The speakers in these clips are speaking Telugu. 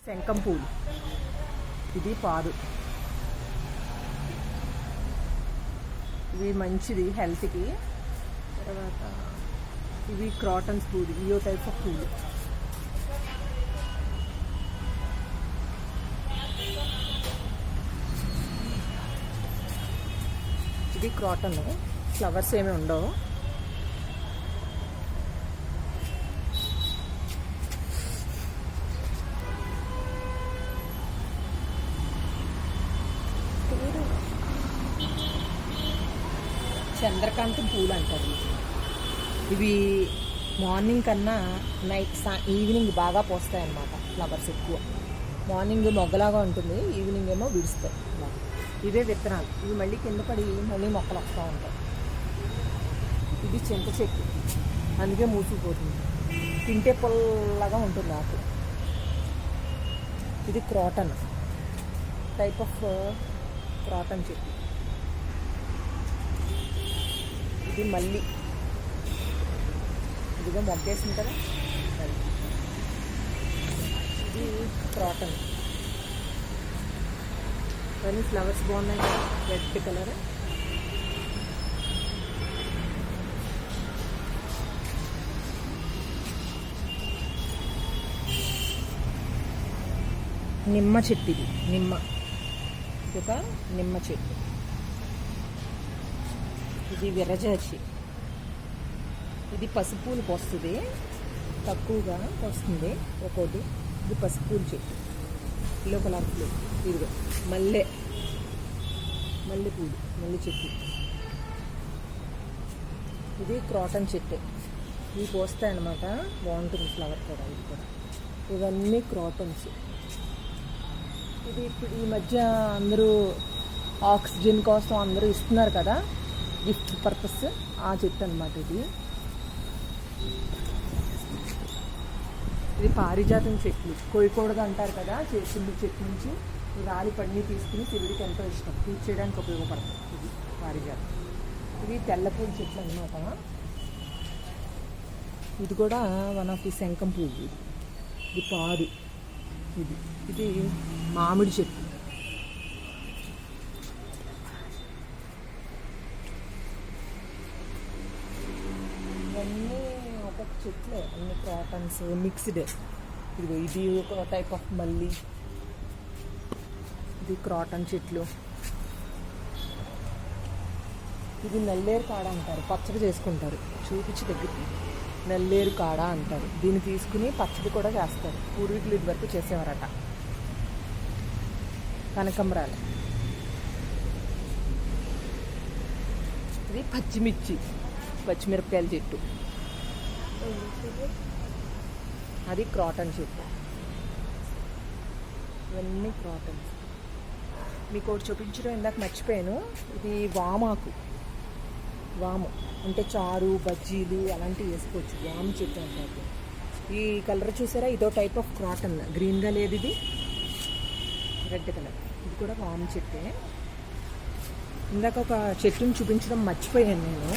శంఖం పూలు, ఇది పాదు. ఇవి మంచిది హెల్త్కి. తర్వాత ఇవి క్రాటన్స్ పూలు, ఇయో టైప్ ఆఫ్ పూలు. ఇది క్రాటన్, ఫ్లవర్స్ ఏమి ఉండవు. చంద్రకాంతం పూలు అంటారు. ఇవి మార్నింగ్ కన్నా ఈవినింగ్ బాగా పోస్తాయి అన్నమాట. ఫ్లవర్స్ ఎక్కువ మార్నింగ్ మొగ్గలాగా ఉంటుంది, ఈవినింగ్ ఏమో విడుస్తాయి. ఇవే విత్తనాలు. ఇవి మళ్ళీ కింద పడి మళ్ళీ మొక్కలు వస్తూ ఉంటాయి. ఇది చింత చెట్టు, అందుకే మూసుకుపోతుంది. తింటే పొల్లగా ఉంటుంది ఆకు. ఇది క్రాటన్ టైప్ ఆఫ్ క్రాటన్ చెట్టు. ఇది మళ్ళీ ఇదిగా మొగ్గేసింది కదా, ఇది క్రాటన్. కానీ ఫ్లవర్స్ బాగున్నాయి కదా, రెడ్ కలర్. నిమ్మ చెట్టు, ఇది ఒక నిమ్మ చెట్టు. ఇది విరజాచి. ఇది పసుపూలు పోస్తుంది, తక్కువగా వస్తుంది ఒక్కోటి. ఇది పసుపూలు చెట్టు, ఎల్లో కలర్ పూలు. ఇదిగో మల్లెపూలు, మల్లె చెట్టు. ఇది క్రాటన్ చెట్టు. ఇవి పోస్తాయి అన్నమాట, బాగుంటుంది ఫ్లవర్ కూడా. ఇది కూడా ఇవన్నీ క్రాటన్స్. ఇది ఇప్పుడు ఈ మధ్య అందరూ ఆక్సిజన్ కోసం అందరూ ఇస్తున్నారు కదా, గిఫ్ట్ పర్పస్. ఆ చెట్టు అన్నమాట ఇది. ఇది పారిజాతం చెట్లు. కోయకూడదు అంటారు కదా, శివుడి చెట్టు నుంచి రాలి పడిని తీసుకుని శివుడికి ఎంతో ఇష్టం, పూజ చేయడానికి ఉపయోగపడుతుంది. ఇది పారిజాతం. ఇది తెల్లపూల చెట్లు అన్నమాట. ఇది కూడా వన్ ఆఫ్ ది శంఖం పువ్వు. ఇది పాదు. ఇది మామిడి చెట్టు. ఇవన్నీ ఒక చెట్లే, అన్ని కాటన్స్ మిక్స్డ్. ఇది ఒక టైప్ ఆఫ్ మల్లి. ఇది క్రాటన్ చెట్లు. ఇది నల్లేరు కాడ అంటారు, పచ్చడి చేసుకుంటారు. చూపించి దగ్గరికి నల్లేరు కాడ అంటారు. దీన్ని తీసుకుని పచ్చడి కూడా చేస్తారు. పూర్వీకులు ఇది వరకు చేసేవారట. కనకంబరాలు. ఇది పచ్చిమిరపకాయల చెట్టు. అది క్రాటన్ చెట్టు. ఇవన్నీ క్రాటన్స్. మీకు ఒకటి చూపించడం ఇందాక మర్చిపోయాను. ఇది వామాకు. వాము అంటే చారు, బజ్జీలు అలాంటివి వేసుకోవచ్చు. వాము చెట్టు అంటారు. ఈ కలర్ చూసారా, ఇదో టైప్ ఆఫ్ క్రాటన్. గ్రీన్గా లేదు, ఇది రెడ్ కలర్. ఇది కూడా వాము చెట్టే. ఇందాక ఒక చెట్టుని చూపించడం మర్చిపోయాను నేను.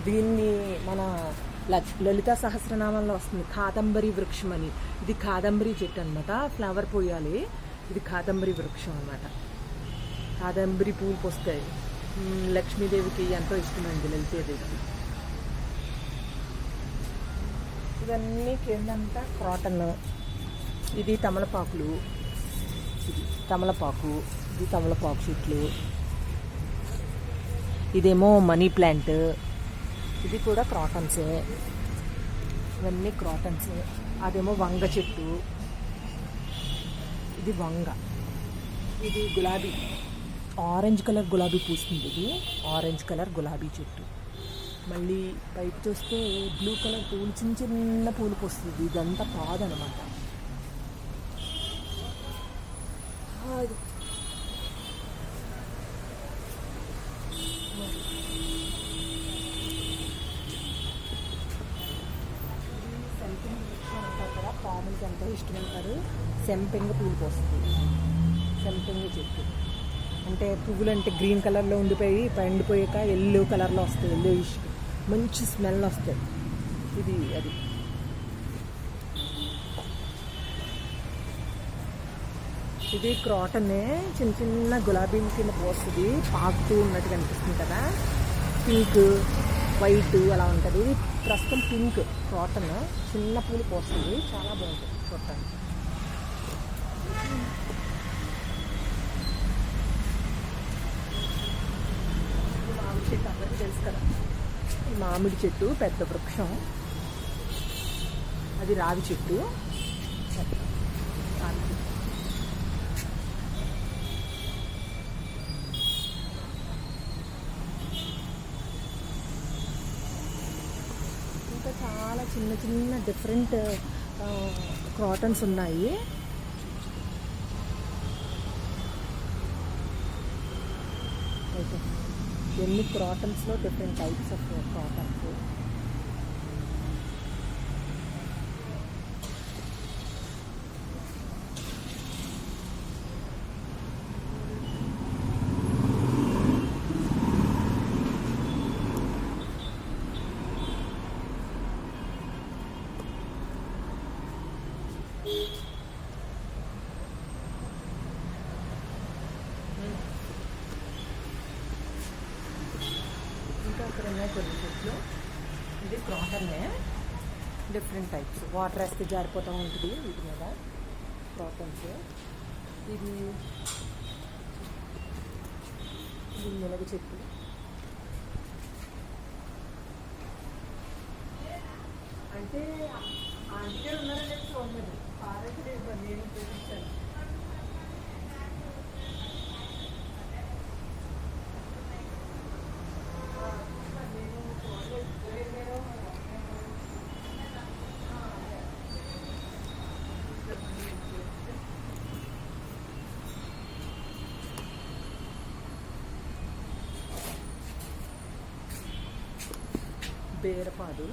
దీన్ని మన లలితా సహస్రనామంలో వస్తుంది, కాదంబరి వృక్షం అని. ఇది కాదంబరి చెట్టు అనమాట. ఫ్లవర్ పోయాలి. ఇది కాదంబరి వృక్షం అనమాట. కాదంబరి పూలు పోస్తాయి. లక్ష్మీదేవికి ఎంతో ఇష్టమైంది, లలితాదేవికి. ఇవన్నీ కిందంతా క్రాటన్. ఇది తమలపాకులు. ఇది తమలపాకు చెట్లు. ఇదేమో మనీ ప్లాంట్. ఇది కూడా క్రాటన్సే. ఇవన్నీ క్రాటన్సే. అదేమో వంగ చెట్టు. ఇది వంగ. ఇది గులాబీ, ఆరెంజ్ కలర్ గులాబీ పూస్తుంది. ఇది ఆరెంజ్ కలర్ గులాబీ చెట్టు. మళ్ళీ పైకి చూస్తే బ్లూ కలర్ పూలు, చిన్న పూలు పూస్తుంది. ఇదంతా పాదనమాట. పాములకి ఎంతో ఇష్టమంటారు. సెంపెంగ పూలు పోస్తుంది. సెంపెంగ చెట్టు అంటే పువ్వులు అంటే గ్రీన్ కలర్లో ఉండిపోయి పండిపోయాక ఎల్లో కలర్లో వస్తాయి. ఎల్లో ఇష్టం, మంచి స్మెల్ వస్తుంది. ఇది అది ఇది క్రాటనే, చిన్న చిన్న గులాబీ కింద పోస్తుంది, పాకుతూ ఉన్నట్టు కనిపిస్తుంది కదా. పింక్, వైట్ అలా ఉంటుంది. ఇది ప్రస్తుతం పింక్ క్రాటన్, చిన్న పూలు పోస్తుంది, చాలా బాగుంటుంది చూడటానికి. మామిడి చెట్టు అందరికీ తెలుసు కదా, ఈ మామిడి చెట్టు పెద్ద వృక్షం. అది రావి చెట్టు. రావి చెట్టు ఇంకా చాలా చిన్న చిన్న డిఫరెంట్ క్రాటన్స్ ఉన్నాయి. అయితే ఎన్ని క్రాటన్స్లో డిఫరెంట్ టైప్స్ ఆఫ్ క్రాటన్స్. ఇంకా అక్కడ ఉన్నాయి కొన్ని చెట్లు. ఇది క్రాటన్నే, డిఫరెంట్ టైప్స్. వాటర్ వేస్తే జారిపోతూ ఉంటుంది వీటి మీద క్రాటన్స్. ఇది మినగ చెట్టు. అంటే ఆంటీ గారు ఉన్నారనేది చూడలేదు, పారైతే నేను చూపించాను. బేరపాదు.